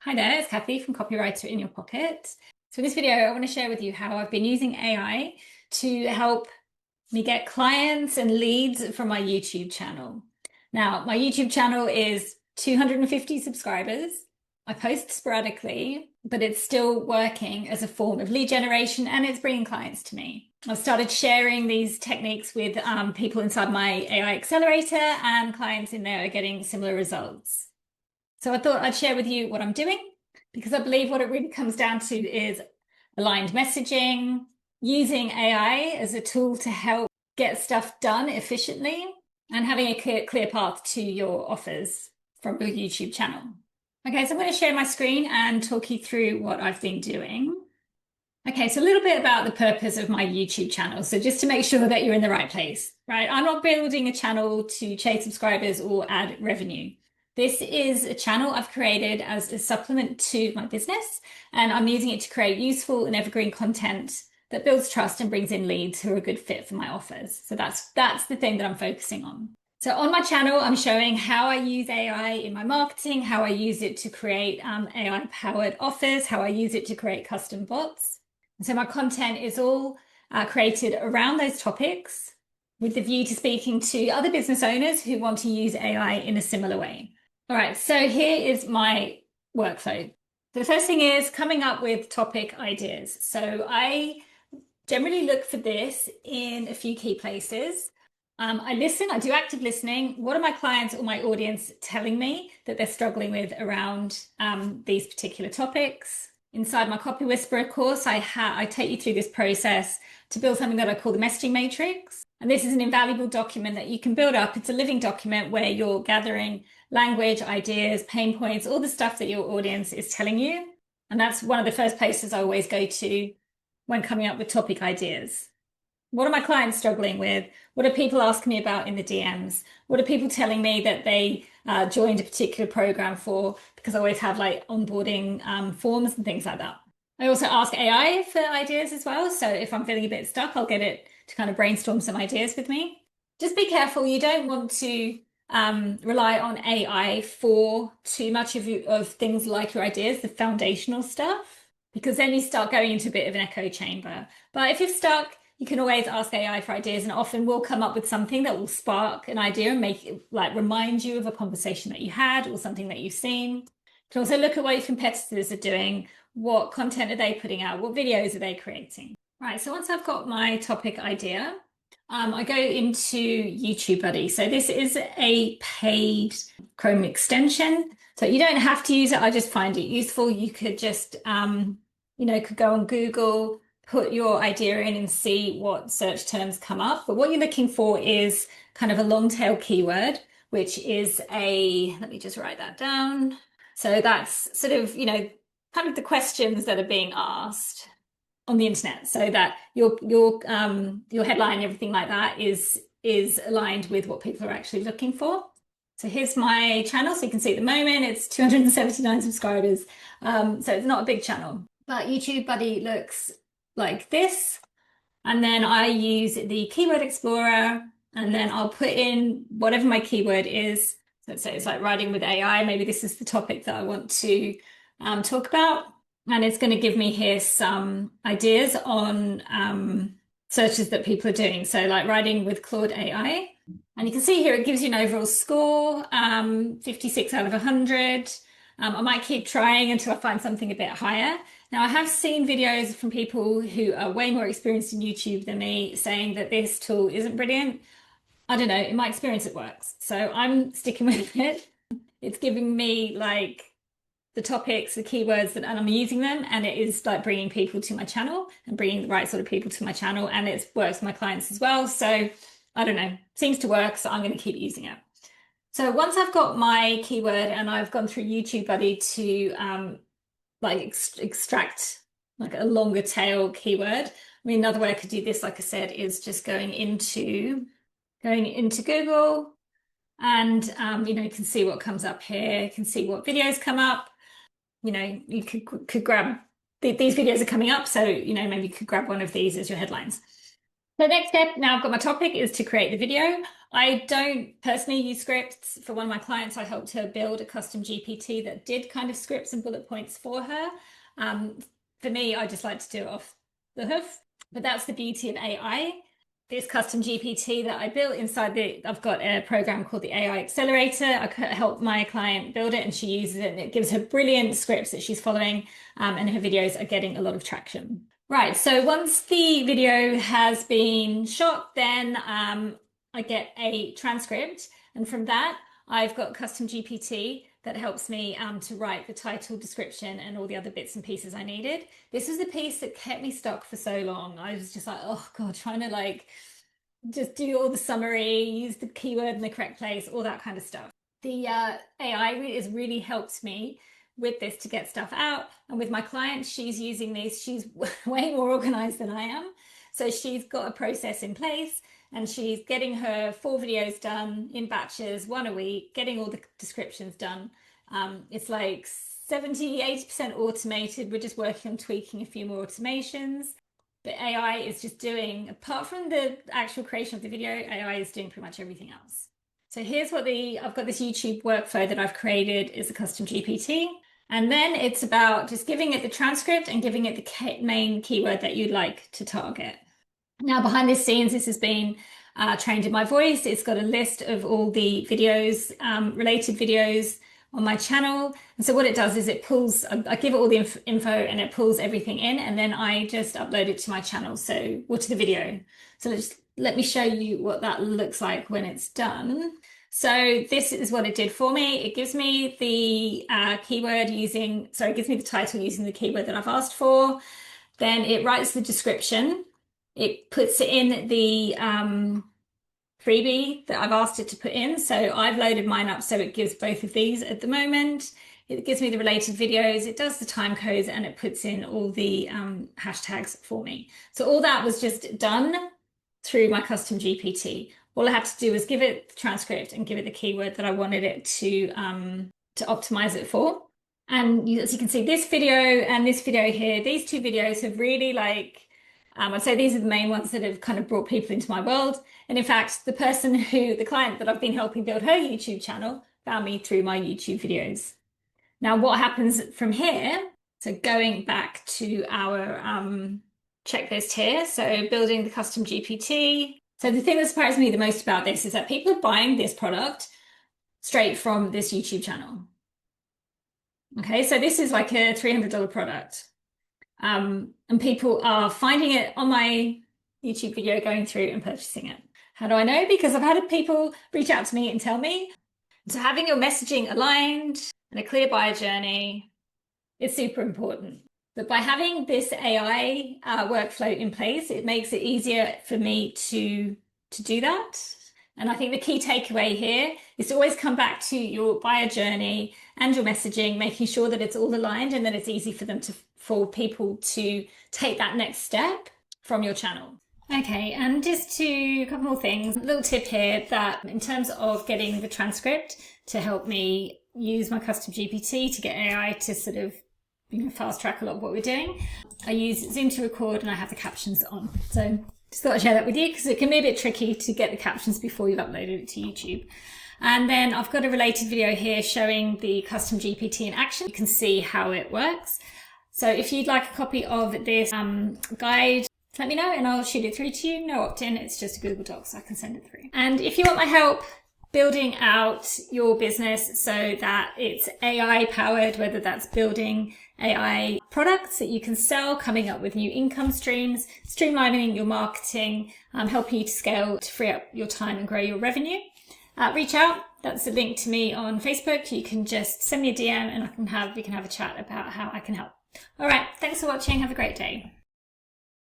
Hi there, it's Kathy from Copywriter in Your Pocket. So in this video, I want to share with you how I've been using AI to help me get clients and leads from my YouTube channel. Now, my YouTube channel is 250 subscribers. I post sporadically, but it's still working as a form of lead generation and it's bringing clients to me. I've started sharing these techniques with people inside my AI accelerator, and clients in there are getting similar results. So I thought I'd share with you what I'm doing, because I believe what it really comes down to is aligned messaging, using AI as a tool to help get stuff done efficiently, and having a clear path to your offers from your YouTube channel. Okay, so I'm going to share my screen and talk you through what I've been doing. Okay, so a little bit about the purpose of my YouTube channel. So just to make sure that you're in the right place, right? I'm not building a channel to chase subscribers or add revenue. This is a channel I've created as a supplement to my business, and I'm using it to create useful and evergreen content that builds trust and brings in leads who are a good fit for my offers. So that's the thing that I'm focusing on. So on my channel, I'm showing how I use AI in my marketing, how I use it to create AI-powered offers, how I use it to create custom bots. And so my content is all created around those topics with the view to speaking to other business owners who want to use AI in a similar way. All right, so here is my workflow. So the first thing is coming up with topic ideas. So I generally look for this in a few key places. I listen, I do active listening. What are my clients or my audience telling me that they're struggling with around these particular topics? Inside my Copy Whisperer course, I take you through this process to build something that I call the messaging matrix. And this is an invaluable document that you can build up. It's a living document where you're gathering language, ideas, pain points, all the stuff that your audience is telling you. And that's one of the first places I always go to when coming up with topic ideas. What are my clients struggling with? What are people asking me about in the DMs? What are people telling me that they joined a particular program for? Because I always have like onboarding forms and things like that. I also ask AI for ideas as well. So if I'm feeling a bit stuck, I'll get it to kind of brainstorm some ideas with me. Just be careful. You don't want to rely on AI for too much of things like your ideas, the foundational stuff, because then you start going into a bit of an echo chamber. But if you're stuck, you can always ask AI for ideas, and often we'll come up with something that will spark an idea and make it like remind you of a conversation that you had or something that you've seen. You can also look at what your competitors are doing. What content are they putting out? What videos are they creating? Right, so once I've got my topic idea, I go into TubeBuddy. So this is a paid Chrome extension. So you don't have to use it. I just find it useful. You could just, could go on Google, put your idea in and see what search terms come up. But what you're looking for is kind of a long tail keyword, which is let me just write that down. So that's sort of, kind of the questions that are being asked on the internet, so that your headline and everything like that is aligned with what people are actually looking for. So here's my channel. So you can see at the moment it's 279 subscribers. So it's not a big channel, but TubeBuddy looks like this. And then I use the keyword explorer, and then I'll put in whatever my keyword is. So it's like writing with AI. Maybe this is the topic that I want to talk about. And it's going to give me here some ideas on searches that people are doing. So like writing with Claude AI. And you can see here it gives you an overall score, 56 out of 100. I might keep trying until I find something a bit higher. Now, I have seen videos from people who are way more experienced in YouTube than me saying that this tool isn't brilliant. I don't know, in my experience it works. So I'm sticking with it. It's giving me like the topics, the keywords, and I'm using them, and it is like bringing people to my channel and bringing the right sort of people to my channel, and it works for my clients as well. So I don't know, seems to work, so I'm going to keep using it. So once I've got my keyword and I've gone through TubeBuddy to extract like a longer tail keyword. I mean, another way I could do this, like I said, is just going into Google, and you can see what comes up here. You can see what videos come up. You could grab these videos are coming up, so maybe you could grab one of these as your headlines. The next step, now I've got my topic, is to create the video. I don't personally use scripts. For one of my clients, I helped her build a custom GPT that did kind of scripts and bullet points for her. For me, I just like to do it off the hoof, but that's the beauty of AI. This custom GPT that I built I've got a program called the AI Accelerator. I helped my client build it and she uses it and it gives her brilliant scripts that she's following, and her videos are getting a lot of traction. Right, so once the video has been shot, then I get a transcript, and from that I've got custom GPT that helps me to write the title, description, and all the other bits and pieces I needed. This was the piece that kept me stuck for so long. I was just like, oh God, trying to just do all the summary, use the keyword in the correct place, all that kind of stuff. The AI has really helped me with this to get stuff out. And with my client, she's using these. She's way more organized than I am. So she's got a process in place and she's getting her 4 videos done in batches, 1 a week, getting all the descriptions done. It's like 70–80% automated. We're just working on tweaking a few more automations. But AI is just doing, apart from the actual creation of the video, AI is doing pretty much everything else. So here's what I've got this YouTube workflow that I've created is a custom GPT. And then it's about just giving it the transcript and giving it the main keyword that you'd like to target. Now, behind the scenes, this has been trained in my voice. It's got a list of all the videos, related videos on my channel. And so what it does is it pulls, I give it all the info and it pulls everything in, and then I just upload it to my channel. So, or to the video. So let me show you what that looks like when it's done. So this is what it did for me. It gives me the it gives me the title using the keyword that I've asked for. Then it writes the description. It puts it in the freebie that I've asked it to put in. So I've loaded mine up so it gives both of these at the moment. It gives me the related videos, it does the time codes, and it puts in all the hashtags for me. So all that was just done through my custom GPT. All I had to do was give it the transcript and give it the keyword that I wanted it to optimize it for. And as you can see, this video and this video here, these 2 videos have really I'd say these are the main ones that have kind of brought people into my world. And in fact, the client that I've been helping build her YouTube channel found me through my YouTube videos. Now, what happens from here? So going back to our checklist here, so building the custom GPT. So the thing that surprised me the most about this is that people are buying this product straight from this YouTube channel. Okay, so this is like a $300 product. And people are finding it on my YouTube video, going through and purchasing it. How do I know? Because I've had people reach out to me and tell me. So having your messaging aligned and a clear buyer journey is super important. But by having this AI workflow in place, it makes it easier for me to do that. And I think the key takeaway here is to always come back to your buyer journey and your messaging, making sure that it's all aligned and that it's easy for people to take that next step from your channel. Okay, and just a couple more things. A little tip here that in terms of getting the transcript to help me use my custom GPT to get AI to sort of fast track a lot of what we're doing, I use Zoom to record and I have the captions on. So just thought I'd share that with you because it can be a bit tricky to get the captions before you've uploaded it to YouTube. And then I've got a related video here showing the custom GPT in action. You can see how it works. So if you'd like a copy of this guide, let me know and I'll shoot it through to you. No opt-in, it's just a Google Doc, so I can send it through. And if you want my help building out your business so that it's AI powered, whether that's building AI products that you can sell, coming up with new income streams, streamlining your marketing, helping you to scale to free up your time and grow your revenue, reach out. That's a link to me on Facebook. You can just send me a DM and we can have a chat about how I can help. All right, thanks for watching. Have a great day.